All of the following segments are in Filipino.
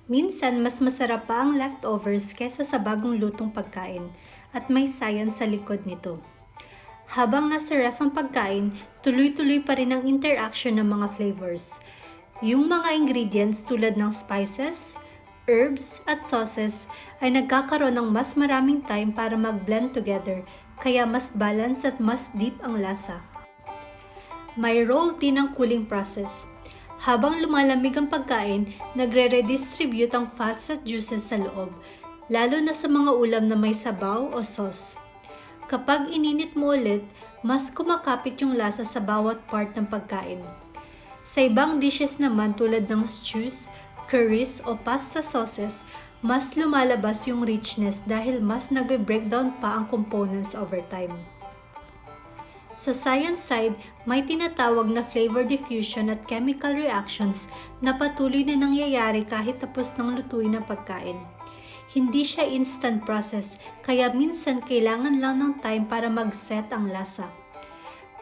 Minsan, mas masarap pa ang leftovers kesa sa bagong lutong pagkain at may science sa likod nito. Habang nasa ref ang pagkain, tuloy-tuloy pa rin ang interaction ng mga flavors. Yung mga ingredients tulad ng spices, herbs at sauces ay nagkakaroon ng mas maraming time para mag-blend together, kaya mas balance at mas deep ang lasa. May role din ang cooling process. Habang lumalamig ang pagkain, nagre-redistribute ang fats at juices sa loob, lalo na sa mga ulam na may sabaw o sauce. Kapag ininit mo ulit, mas kumakapit yung lasa sa bawat part ng pagkain. Sa ibang dishes naman tulad ng stews, curries o pasta sauces, mas lumalabas yung richness dahil mas nagbe-breakdown pa ang components over time. Sa science side, may tinatawag na flavor diffusion at chemical reactions na patuloy na nangyayari kahit tapos ng lutuin ng pagkain. Hindi siya instant process, kaya minsan kailangan lang ng time para mag-set ang lasa.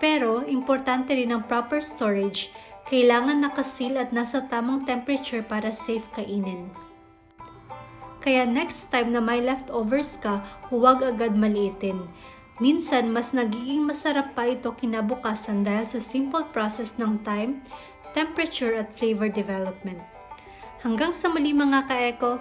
Pero, importante rin ang proper storage, kailangan nakaseal at nasa tamang temperature para safe kainin. Kaya next time na may leftovers ka, huwag agad maliitin. Minsan, mas nagiging masarap pa ito kinabukasan dahil sa simple process ng time, temperature at flavor development. Hanggang sa muli mga ka-eko!